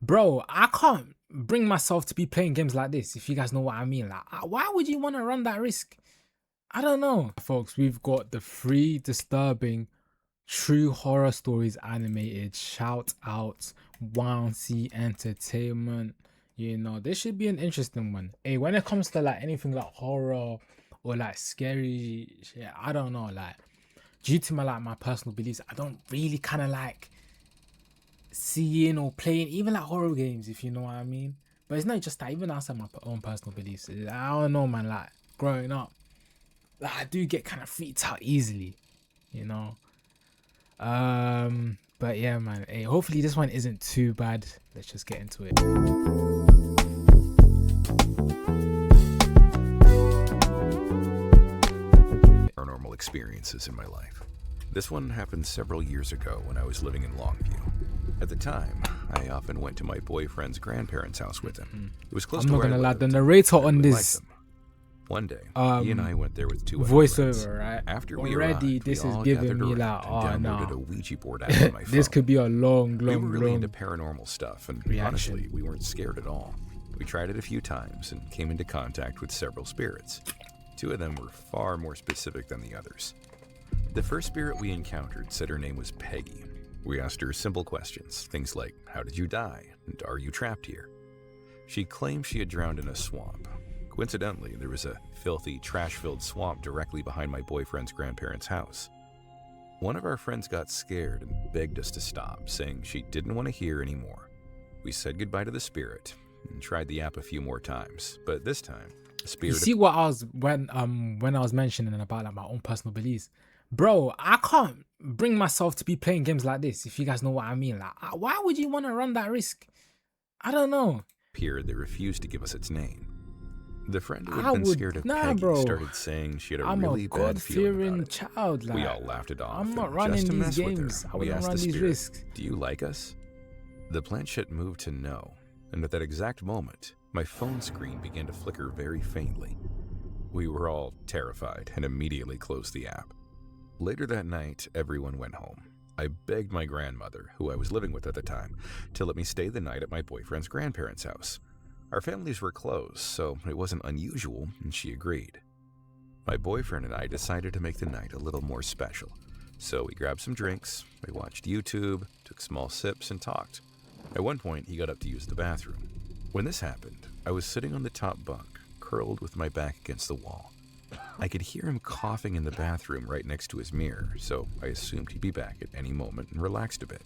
Bro, I can't bring myself to be playing games like this, if you guys know what I mean. Like, why would you want to run that risk? I don't know. Folks, we've got the 3 disturbing true horror stories animated. Shout out YC Entertainment. You know, this should be an interesting one. Hey, when it comes to like anything like horror or like scary shit, I don't know. Like, due to my personal beliefs, I don't really kind of like seeing or playing even like horror games, if you know what I mean. But it's not just that. Even outside my own personal beliefs, I don't know, man. Like growing up, like, I do get kind of freaked out easily, you know. But yeah, man. Hey, hopefully this one isn't too bad. Let's just get into it. Paranormal experiences in my life. This one happened several years ago when I was living in Longview. At the time, I often went to my boyfriend's grandparents' house with him. It was close I'm to not where I gonna lie, lived, the narrator and I on really this liked them. One day, he and I went there with 2 other friends. voiceover, right? After we Already, arrived, this we is all giving gathered me around like, and oh downloaded a no, Ouija board app on my phone. this could be a long We were really into long paranormal stuff, and reaction. honestly, we weren't scared at all. We tried it a few times and came into contact with several spirits. 2 of them were far more specific than the others. The first spirit we encountered said her name was Peggy. We asked her simple questions, things like, how did you die, and are you trapped here? She claimed she had drowned in a swamp. Coincidentally, there was a filthy, trash-filled swamp directly behind my boyfriend's grandparents' house. One of our friends got scared and begged us to stop, saying she didn't want to hear anymore. We said goodbye to the spirit and tried the app a few more times, but this time, the spirit... You see what I was when I was mentioning about like my own personal beliefs, bro. I can't bring myself to be playing games like this, if you guys know what I mean. Like, why would you want to run that risk? I don't know. Appeared that refused to give us its name. The friend who had been scared of Peggy started saying she had a really bad feeling about it. Child, like, we all laughed it off. I'm not running these games. I wouldn't run these risks. Do you like us? The planchette moved to no, and at that exact moment, my phone screen began to flicker very faintly. We were all terrified and immediately closed the app. Later that night, everyone went home. I begged my grandmother, who I was living with at the time, to let me stay the night at my boyfriend's grandparents' house. Our families were close, so it wasn't unusual, and she agreed. My boyfriend and I decided to make the night a little more special. So we grabbed some drinks, we watched YouTube, took small sips, and talked. At one point, he got up to use the bathroom. When this happened, I was sitting on the top bunk, curled with my back against the wall. I could hear him coughing in the bathroom right next to his mirror, so I assumed he'd be back at any moment and relaxed a bit.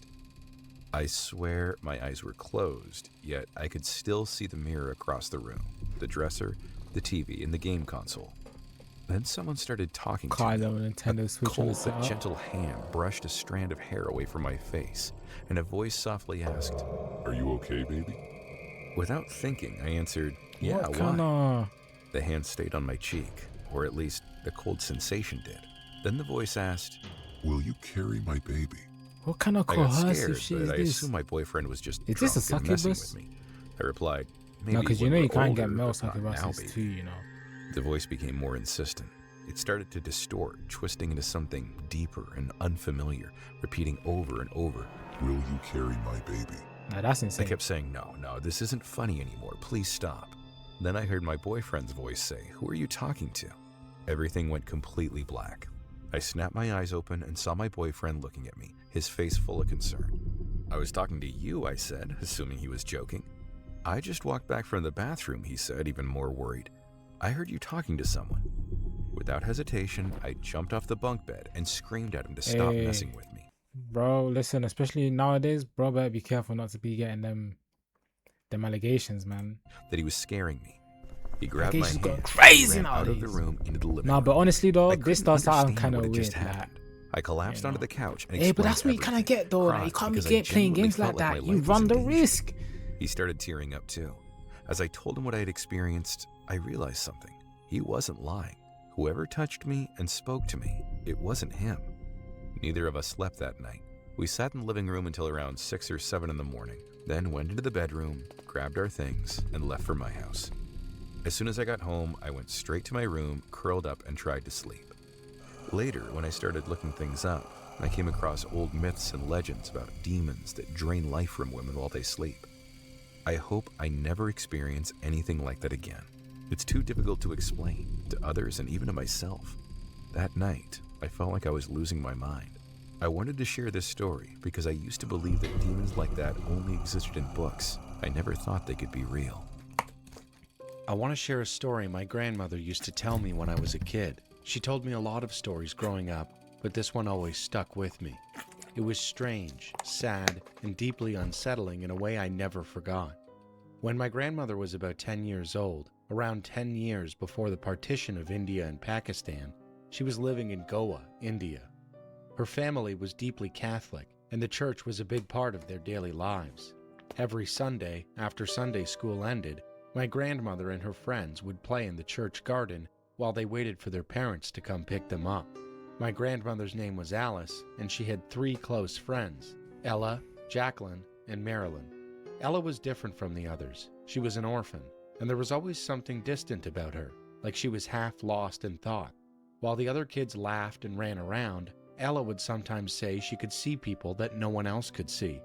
I swear my eyes were closed, yet I could still see the mirror across the room, the dresser, the TV, and the game console. Then someone started talking to me. A cold but gentle hand brushed a strand of hair away from my face, and a voice softly asked, "Are you okay, baby?" Without thinking, I answered, "Yeah, why?" The hand stayed on my cheek, or at least the cold sensation did. Then the voice asked, "Will you carry my baby?" What kind of coercive shit is I this? assumed my boyfriend was just Is this a drunk and messing succubus? with me. I replied, "Maybe No, because you when know we're you can't get older, male but not now, succubuses too, baby." you know. The voice became more insistent. It started to distort, twisting into something deeper and unfamiliar, repeating over and over, "Will you carry my baby?" Nah, that's insane. I kept saying, no, this isn't funny anymore. Please stop." Then I heard my boyfriend's voice say, "Who are you talking to?" Everything went completely black. I snapped my eyes open and saw my boyfriend looking at me, his face full of concern. "I was talking to you," I said, assuming he was joking. "I just walked back from the bathroom," he said, even more worried. "I heard you talking to someone." Without hesitation, I jumped off the bunk bed and screamed at him to stop messing with me. Bro, listen, especially nowadays, bro, better be careful not to be getting them allegations, man. That he was scaring me. He grabbed my hand going crazy and ran out of the nowadays. room into the living Nah, room. but honestly though, I this couldn't does sound understand kind of what had weird. just happened. I collapsed onto the couch and Hey, but explained that's what you kind of everything. get though. Like, you Cried can't be because I playing genuinely games like felt like that. my You life was run in the danger. risk. He started tearing up too. As I told him what I had experienced, I realized something. He wasn't lying. Whoever touched me and spoke to me, it wasn't him. Neither of us slept that night. We sat in the living room until around 6 or 7 in the morning, then went into the bedroom, grabbed our things, and left for my house. As soon as I got home, I went straight to my room, curled up, and tried to sleep. Later, when I started looking things up, I came across old myths and legends about demons that drain life from women while they sleep. I hope I never experience anything like that again. It's too difficult to explain to others and even to myself. That night, I felt like I was losing my mind. I wanted to share this story because I used to believe that demons like that only existed in books. I never thought they could be real. I want to share a story my grandmother used to tell me when I was a kid. She told me a lot of stories growing up, but this one always stuck with me. It was strange, sad, and deeply unsettling in a way I never forgot. When my grandmother was about 10 years old, around 10 years before the partition of India and Pakistan, she was living in Goa, India. Her family was deeply Catholic, and the church was a big part of their daily lives. Every Sunday, after Sunday school ended, my grandmother and her friends would play in the church garden while they waited for their parents to come pick them up. My grandmother's name was Alice, and she had 3 close friends, Ella, Jacqueline, and Marilyn. Ella was different from the others. She was an orphan, and there was always something distant about her, like she was half lost in thought. While the other kids laughed and ran around, Ella would sometimes say she could see people that no one else could see.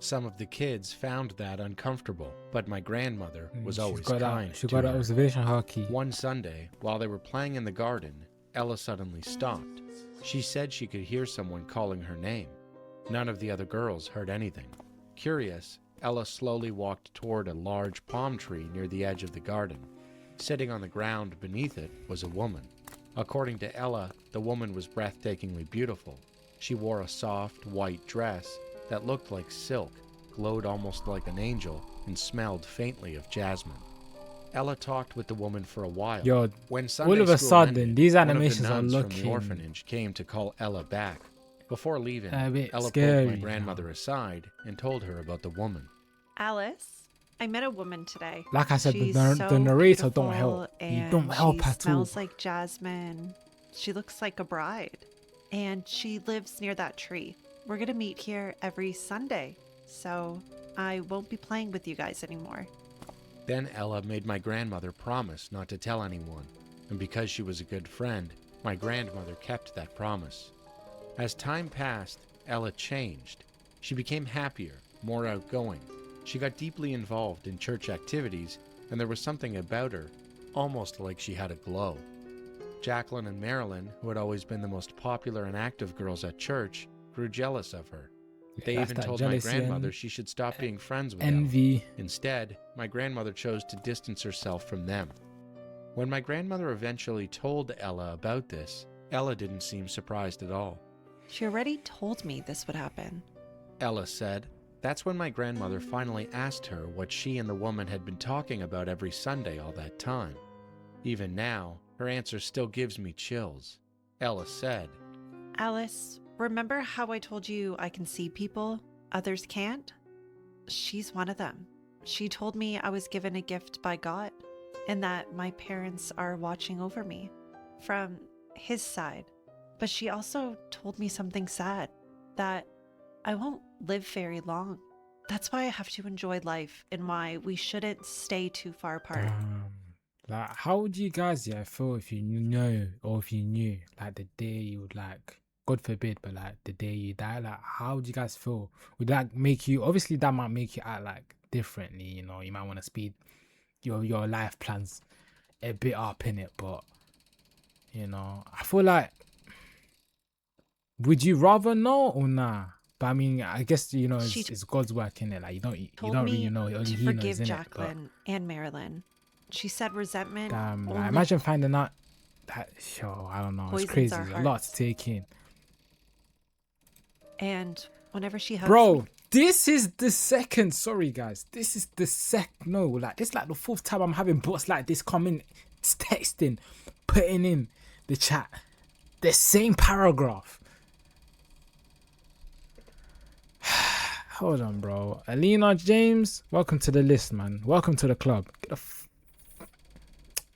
Some of the kids found that uncomfortable, but my grandmother was always kind She to got that her. observation hockey. One Sunday, while they were playing in the garden, Ella suddenly stopped. She said she could hear someone calling her name. None of the other girls heard anything. Curious, Ella slowly walked toward a large palm tree near the edge of the garden. Sitting on the ground beneath it was a woman. According to Ella, the woman was breathtakingly beautiful. She wore a soft, white dress that looked like silk, glowed almost like an angel, and smelled faintly of jasmine. Ella talked with the woman for a while. Yo, When Sunday all of a school sudden, ended, these one of the animations are nuns from the looking orphanage came to call Ella back. Before leaving, a bit Ella scary. pulled my grandmother aside and told her about the woman. Alice, I met a woman today. Like I said, She's the narrator don't beautiful help. He and don't help she at all. smells like jasmine. She looks like a bride. And she lives near that tree. We're going to meet here every Sunday. So I won't be playing with you guys anymore. Then Ella made my grandmother promise not to tell anyone, and because she was a good friend, my grandmother kept that promise. As time passed, Ella changed. She became happier, more outgoing. She got deeply involved in church activities, and there was something about her, almost like she had a glow. Jacqueline and Marilyn, who had always been the most popular and active girls at church, grew jealous of her. They That's even that told my jealousy grandmother and she should stop being friends with Ella. envy. Instead, my grandmother chose to distance herself from them. When my grandmother eventually told Ella about this, Ella didn't seem surprised at all. She already told me this would happen. Ella said. That's when my grandmother finally asked her what she and the woman had been talking about every Sunday all that time. Even now, her answer still gives me chills. Ella said, Alice, remember how I told you I can see people others can't? She's one of them. She told me I was given a gift by God and that my parents are watching over me from His side. But she also told me something sad, that I won't live very long. That's why I have to enjoy life and why we shouldn't stay too far apart. Like, how would you guys feel if you know or if you knew like the day you would like, God forbid, but like the day you die, like how would you guys feel? Would that make you, obviously that might make you act like differently, you know, you might want to speed your life plans a bit up in it, but you know, I feel like, would you rather know or nah? But I mean, I guess, you know, it's God's work in it. Like you don't really know. Only to He forgive knows, innit? Jacqueline and Marilyn. She said resentment. Damn, like, only imagine finding out that. Yo, I don't know. It's poisons crazy. our There's a lot hearts. to take in. And whenever she hugs Bro, me, this is the second. Sorry, guys. This is the no. Like this, is like the 4th time I'm having bots like this coming, texting, putting in the chat, the same paragraph. Hold on, bro. Alina James, welcome to the list, man. Welcome to the club.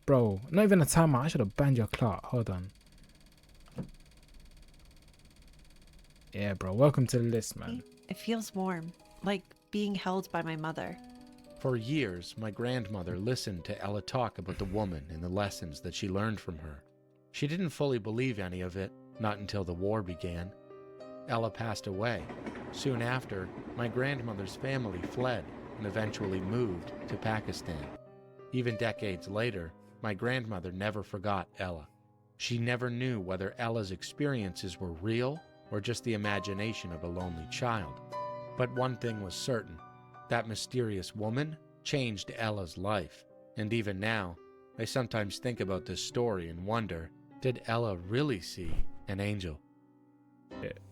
Bro, not even a timeout. I should have banned your clout. Hold on. Yeah, bro. Welcome to the list, man. it feels warm, like being held by my mother. For years, my grandmother listened to Ella talk about the woman and the lessons that she learned from her. She didn't fully believe any of it, not until the war began. Ella passed away. Soon after, my grandmother's family fled. and eventually moved to Pakistan. Even decades later, my grandmother never forgot Ella. She never knew whether Ella's experiences were real or just the imagination of a lonely child. But one thing was certain, that mysterious woman changed Ella's life. And even now, I sometimes think about this story and wonder, did Ella really see an angel?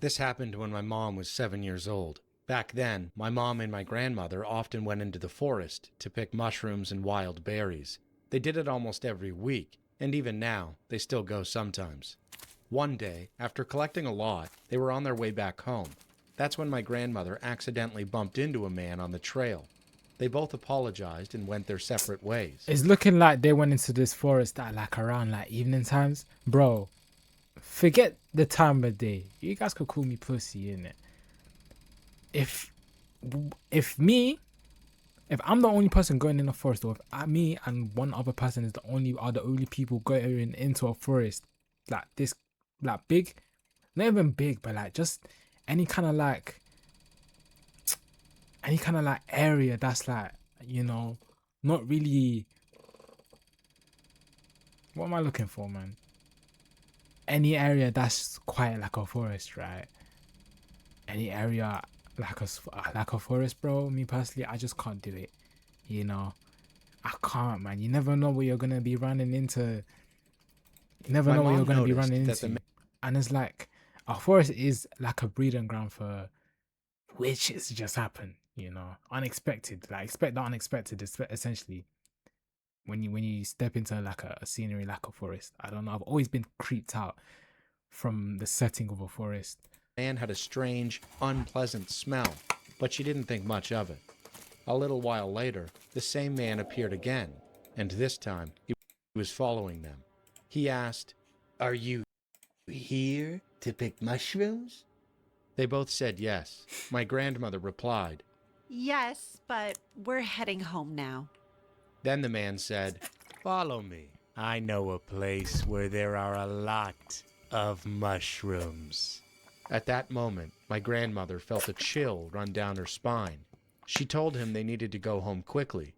This happened when my mom was 7 years old. Back then, my mom and my grandmother often went into the forest to pick mushrooms and wild berries. They did it almost every week, and even now, they still go sometimes. One day, after collecting a lot, they were on their way back home. That's when my grandmother accidentally bumped into a man on the trail. They both apologized and went their separate ways. It's looking like they went into this forest at like around like evening times. Bro, forget the time of day. You guys could call me pussy, innit? If I'm the only person going in the forest, or if me and one other person is the only people going into a forest like this, like big, not even big, but like just any kind of like area that's like, you know, not really, what am I looking for, man? Any area that's quite like a forest, right? Any area like a forest, bro. Me personally, I just can't do it. You know, I can't, man. You never know what you're gonna be running into. You never know what you're gonna be running into. And it's like a forest is like a breeding ground for witches. Just happen, you know, unexpected. Like expect the unexpected. Essentially, when you step into like a scenery like a forest. I don't know. I've always been creeped out from the setting of a forest. Man had a strange, unpleasant smell, but she didn't think much of it. A little while later, the same man appeared again, and this time he was following them. He asked, "Are you here to pick mushrooms?" They both said yes. My grandmother replied, Yes, but we're heading home now. Then the man said, "Follow me. I know a place where there are a lot of mushrooms." At that moment, my grandmother felt a chill run down her spine. She told him they needed to go home quickly.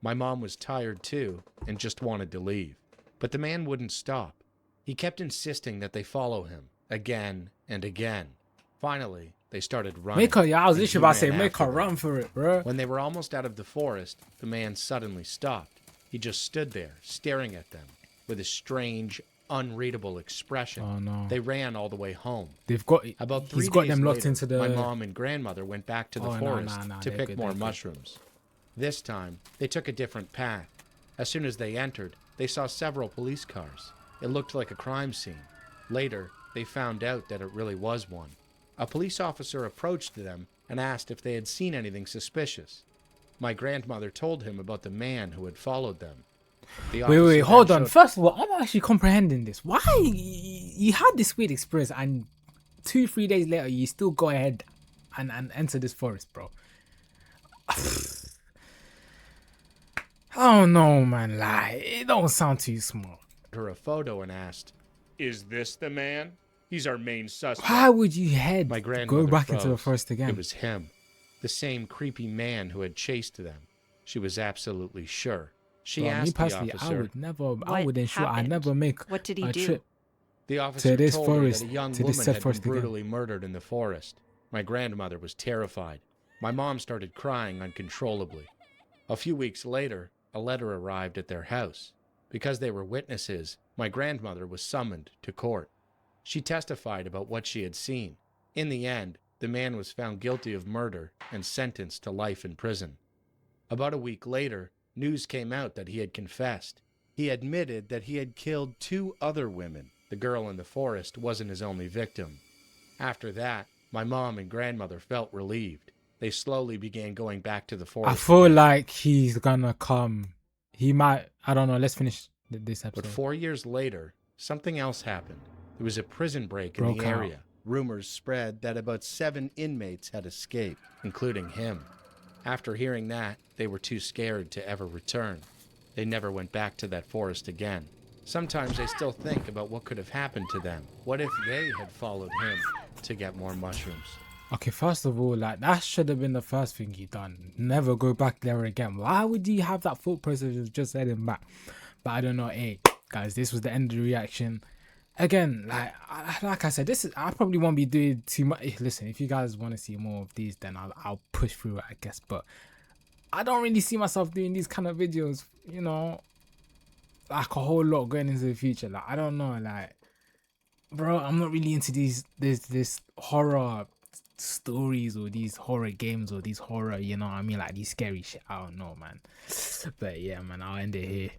My mom was tired too and just wanted to leave. But the man wouldn't stop. He kept insisting that they follow him again and again. Finally, they started running. I was and literally he about to say, ran make after her them. run for it, bro. When they were almost out of the forest, the man suddenly stopped. He just stood there, staring at them, with a strange, unreadable expression. Oh no. They ran all the way home. They've got About 3 he's got days them locked later, into the my mom and grandmother went back to the Oh, no, forest no, to they're pick good, more they're good. mushrooms. This time, they took a different path. As soon as they entered, they saw several police cars. It looked like a crime scene. Later, they found out that it really was one. A police officer approached them and asked if they had seen anything suspicious. My grandmother told him about the man who had followed them. The officer Wait, then hold on. showed- First of all, I'm actually comprehending this. Why you had this weird experience and 2-3 days later you still go ahead and enter this forest, bro? Oh no, man, like it don't sound too small. her a photo and asked, "Is this the man? He's our main suspect." Why would you My go grandmother back into the froze. forest again? It was him, the same creepy man who had chased them. She was absolutely sure. She Bro, me asked personally, the I officer. would never. I What would ensure I happened? never make What did he a do? trip. The officer this told her forest, that a young to this woman said had been forest again. brutally murdered in the forest. My grandmother was terrified. My mom started crying uncontrollably. A few weeks later, a letter arrived at their house. Because they were witnesses, my grandmother was summoned to court. She testified about what she had seen. In the end, the man was found guilty of murder and sentenced to life in prison. About a week later, news came out that he had confessed. He admitted that he had killed 2 other women. The girl in the forest wasn't his only victim. After that, my mom and grandmother felt relieved. They slowly began going back to the I forest. feel again. like he's gonna come. He might. I don't know. Let's finish this episode. But 4 years later, something else happened. There was a prison break in Broke the out. area. Rumors spread that about 7 inmates had escaped, including him. After hearing that, they were too scared to ever return. They never went back to that forest again. Sometimes I still think about what could have happened to them. What if they had followed him to get more mushrooms? Okay, first of all, like that should have been the first thing you done. Never go back there again. Why would you have that thought process of just heading back? But I don't know. Hey, guys, this was the end of the reaction. Again, like I said, this is I probably won't be doing too much. Listen, if you guys want to see more of these, then I'll push through it, I guess. But I don't really see myself doing these kind of videos. You know, like a whole lot going into the future. Like I don't know, like bro, I'm not really into this horror stories or these horror games or these horror, you know what I mean, like these scary shit. I don't know, man. But yeah, man, I'll end it here.